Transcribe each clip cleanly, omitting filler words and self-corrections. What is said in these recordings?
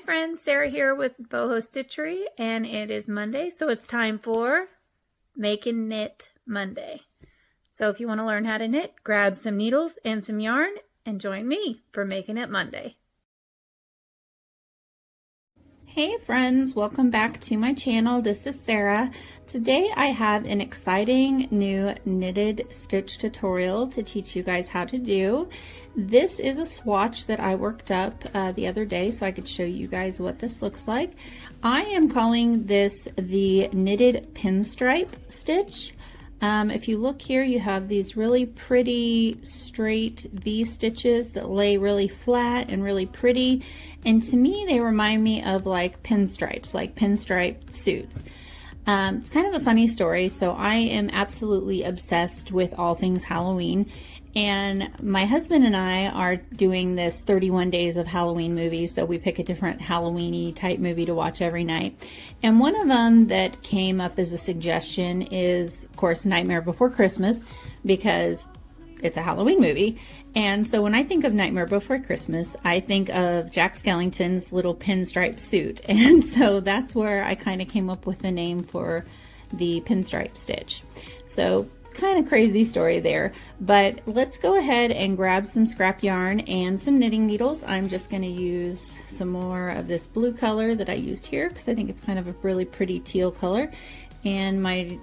friends, Sarah here with Boho Stitchery, and it is Monday, so it's time for Make and Knit Monday. So if you want to learn how to knit, grab some needles and some yarn and join me for Making It Monday. Hey friends, welcome back to my channel. This is Sarah. Today I have an exciting new knitted stitch tutorial to teach you guys how to do. This is a swatch that I worked up the other day so I could show you guys what this looks like. I am calling this the knitted pinstripe stitch. If you look here, you have these really pretty straight V stitches that lay really flat and really pretty. And to me, they remind me of like pinstripes, like pinstripe suits. It's kind of a funny story. So I am absolutely obsessed with all things Halloween. And my husband and I are doing this 31 days of Halloween movies. So we pick a different Halloween-y type movie to watch every night. And one of them that came up as a suggestion is, of course, Nightmare Before Christmas, because it's a Halloween movie. And so when I think of Nightmare Before Christmas, I think of Jack Skellington's little pinstripe suit. And so that's where I kind of came up with the name for the pinstripe stitch. So kind of crazy story there, but let's go ahead and grab some scrap yarn and some knitting needles. I'm just going to use some more of this blue color that I used here because I think it's kind of a really pretty teal color, and my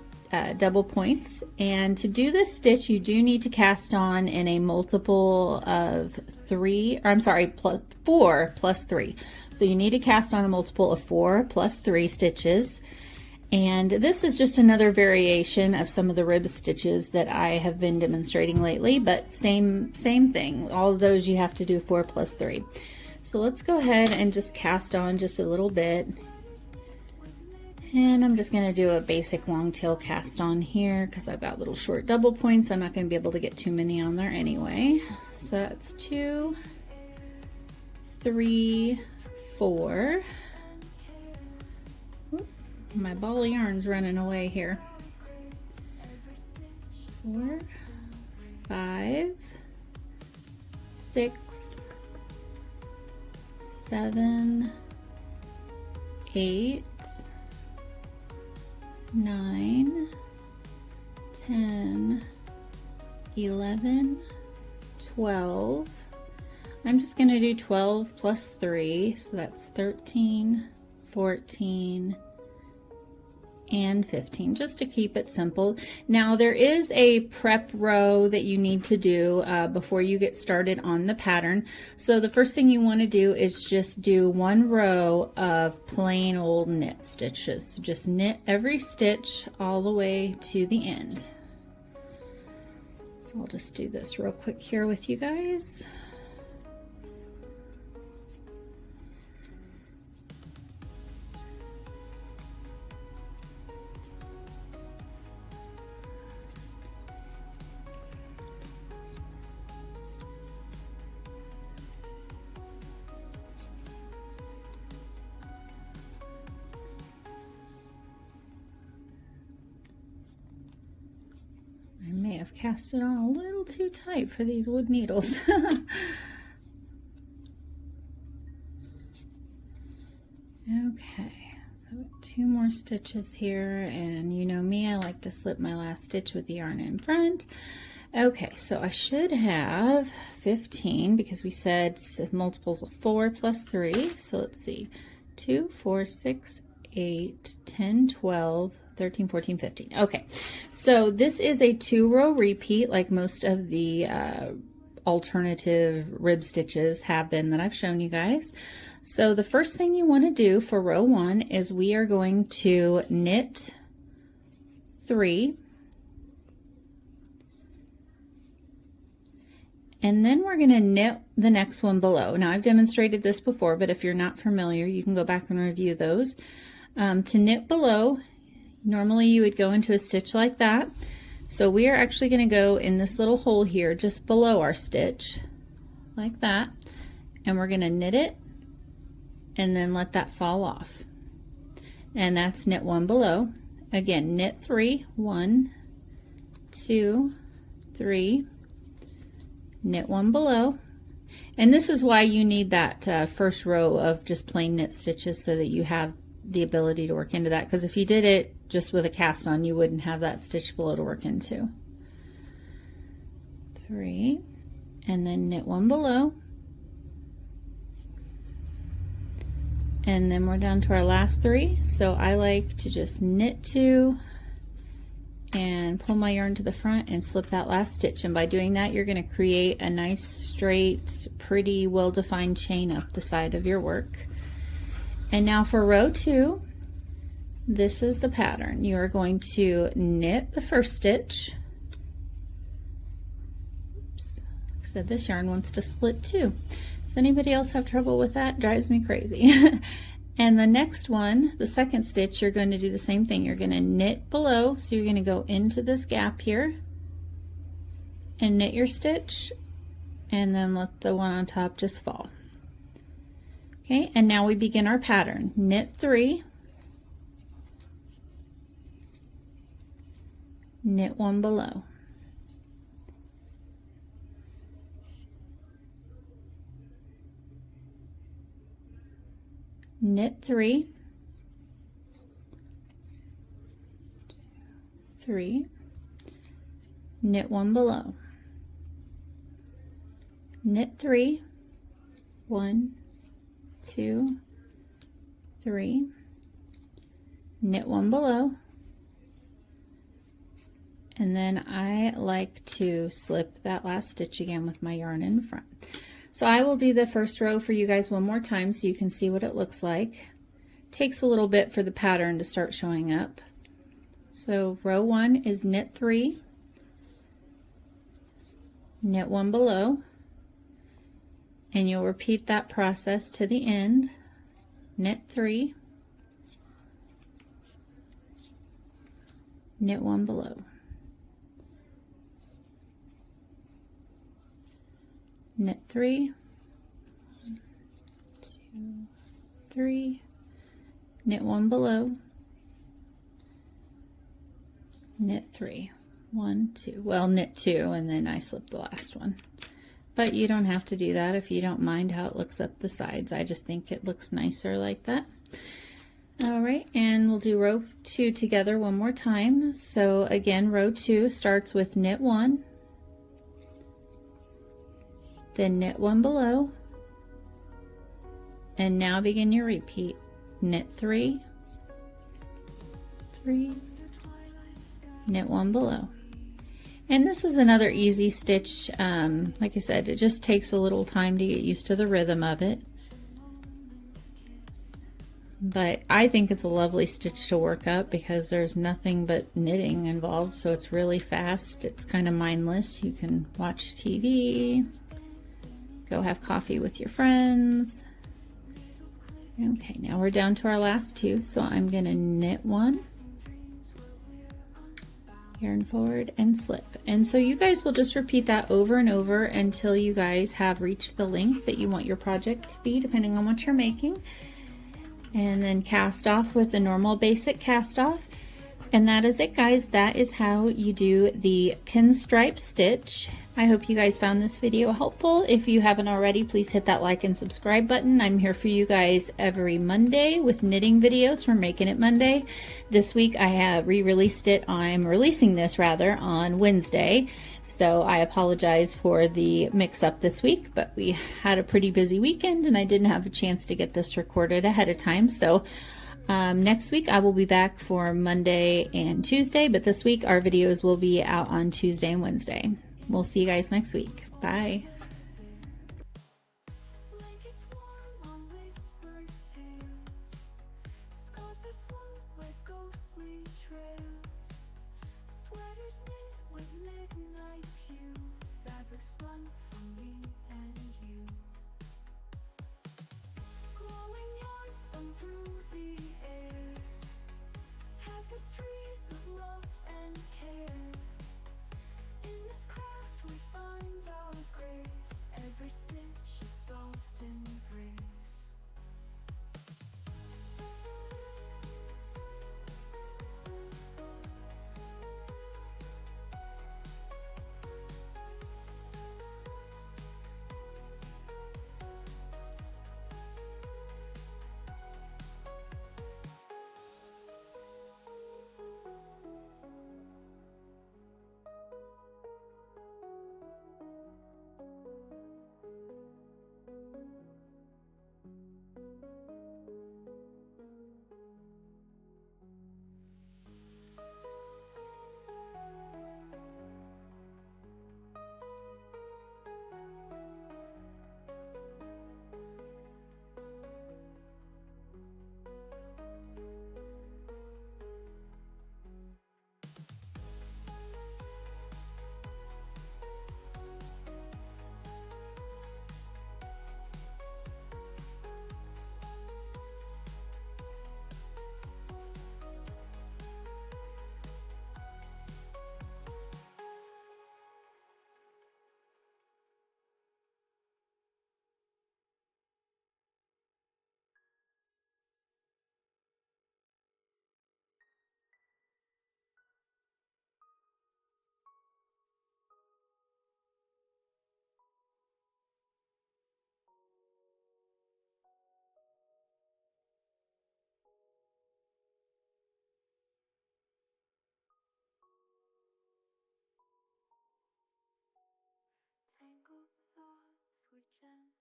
double points. And to do this stitch, you do need to cast on in a multiple of 4 plus 3. So you need to cast on a multiple of 4 plus 3 stitches. And this is just another variation of some of the rib stitches that I have been demonstrating lately, but same thing. All of those you have to do 4 plus 3. So let's go ahead and just cast on just a little bit. And I'm just going to do a basic long tail cast on here because I've got little short double points. I'm not going to be able to get too many on there anyway. So that's 2, 3, 4. My ball of yarn's running away here. 4, 5, 6, 7, 8, 9, 10, 11, 12. I'm just going to do 12 plus 3, so that's 13, 14, and 15, just to keep it simple. Now there is a prep row that you need to do before you get started on the pattern. So the first thing you want to do is just do 1 row of plain old knit stitches. Just knit every stitch all the way to the end. So I'll just do this real quick here with you guys. I may have cast it on a little too tight for these wood needles. Okay, so 2 more stitches here, and you know me, I like to slip my last stitch with the yarn in front. Okay, so I should have 15 because we said multiples of 4 plus 3. So let's see, 2, 4, 6, 8, 10, 12, 13, 14, 15. Okay, so this is a 2-row repeat like most of the alternative rib stitches have been that I've shown you guys. So the first thing you want to do for row 1 is we are going to knit 3, and then we're going to knit the next one below. Now I've demonstrated this before, but if you're not familiar, you can go back and review those. To knit below, normally you would go into a stitch like that. So we are actually going to go in this little hole here just below our stitch like that, and we're going to knit it and then let that fall off. And that's knit 1 below. Again, knit 3, 1, 2, 3, knit 1 below, And this is why you need that first row of just plain knit stitches, so that you have the ability to work into that, because if you did it just with a cast on, you wouldn't have that stitch below to work into. 3, and then knit 1 below, and then we're down to our last 3. So I like to just knit 2 and pull my yarn to the front and slip that last stitch, and by doing that you're going to create a nice straight, pretty, well-defined chain up the side of your work. And now for row 2, this is the pattern. You are going to knit the first stitch. Oops, like I said, this yarn wants to split too. Does anybody else have trouble with that? Drives me crazy. And the next one, the second stitch, you're going to do the same thing. You're going to knit below, so you're going to go into this gap here and knit your stitch, and then let the one on top just fall. Okay, and now we begin our pattern. Knit 3, knit 1 below, knit 3, 3, knit 1 below, knit 3, 1, 2, 3, knit 1 below, and then I like to slip that last stitch again with my yarn in front. So I will do the first row for you guys one more time so you can see what it looks like. It takes a little bit for the pattern to start showing up. So row 1 is knit 3, knit 1 below, and you'll repeat that process to the end. Knit 3, knit 1 below, knit 3, 1, 2, 3, knit 1 below, knit 3, 1, 2, well, knit 2, and then I slip the last one. But you don't have to do that if you don't mind how it looks up the sides. I just think it looks nicer like that. All right, and we'll do row 2 together one more time. So again, row 2 starts with knit 1, then knit 1 below, and now begin your repeat. Knit 3, 3, knit 1 below. And this is another easy stitch. Like I said, it just takes a little time to get used to the rhythm of it. But I think it's a lovely stitch to work up because there's nothing but knitting involved, so it's really fast. It's kind of mindless. You can watch TV, go have coffee with your friends. Okay, now we're down to our last 2, so I'm going to knit 1, yarn forward, and slip. And so you guys will just repeat that over and over until you guys have reached the length that you want your project to be, depending on what you're making. And then cast off with a normal basic cast off. And that is it, guys. That is how you do the pinstripe stitch. I hope you guys found this video helpful. If you haven't already, please hit that like and subscribe button. I'm here for you guys every Monday with knitting videos from Making It Monday. This week I have re-released it. I'm releasing this rather on Wednesday. So I apologize for the mix-up this week, but we had a pretty busy weekend and I didn't have a chance to get this recorded ahead of time. So next week I will be back for Monday and Tuesday, but this week our videos will be out on Tuesday and Wednesday. We'll see you guys next week. Bye. In this craft we find our grace.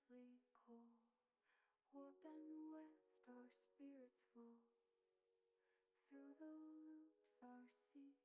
deathly cold, warp and weft our spirits flow through the loops our sea.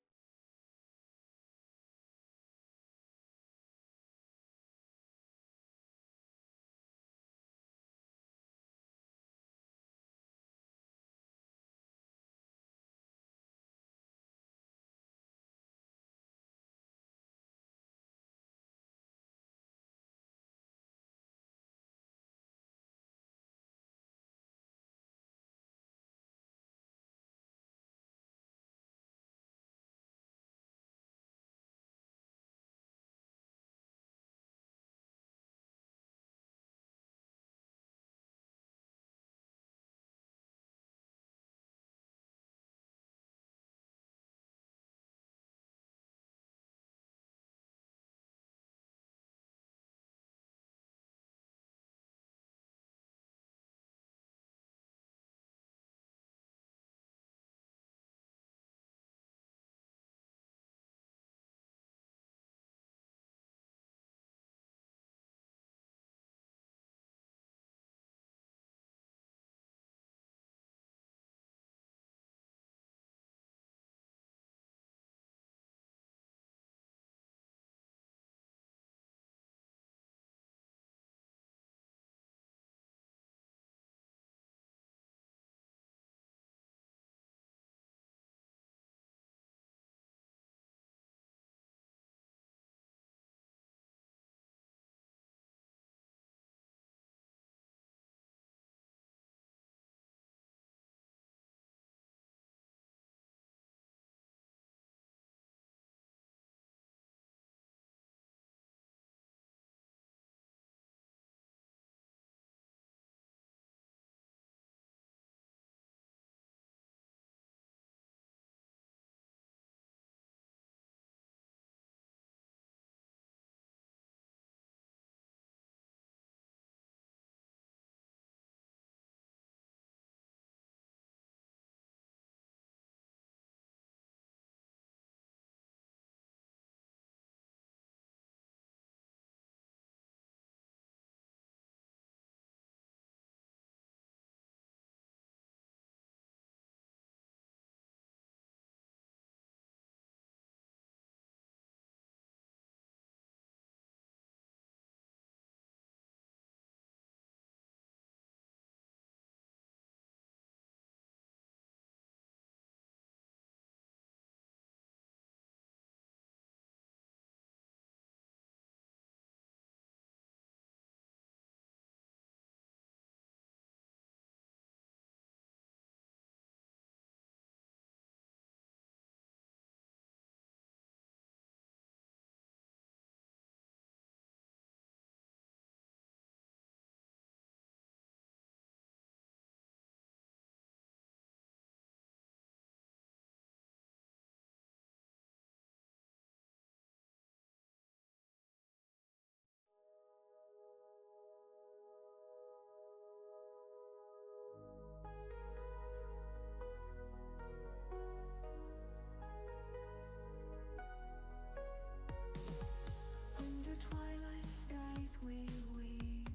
Under twilight skies we weave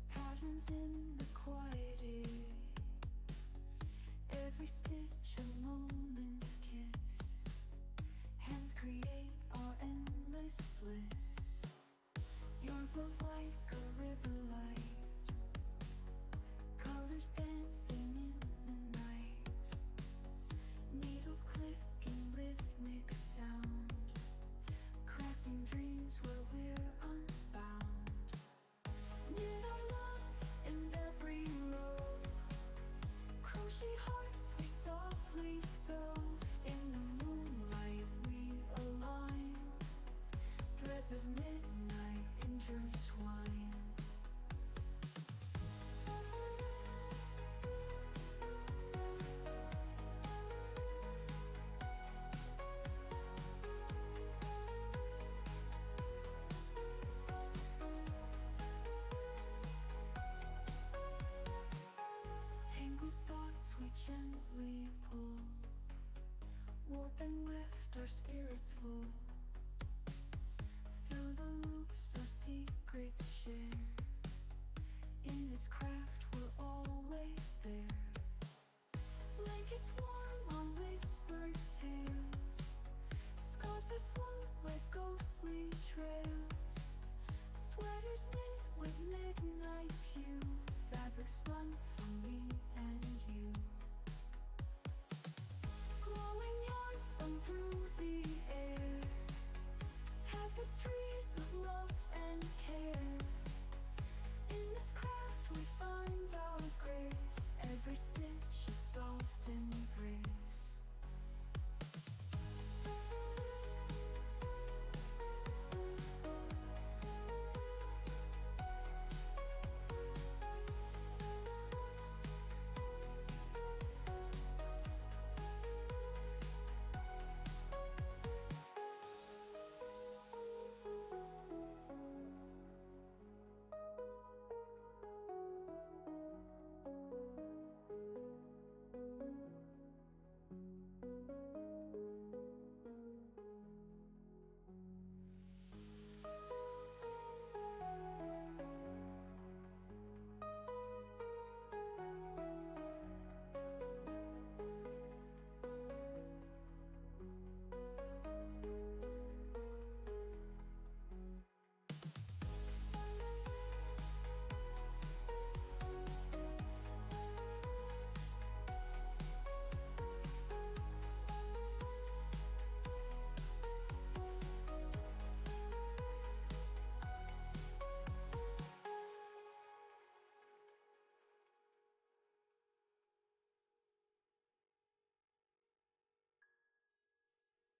patterns in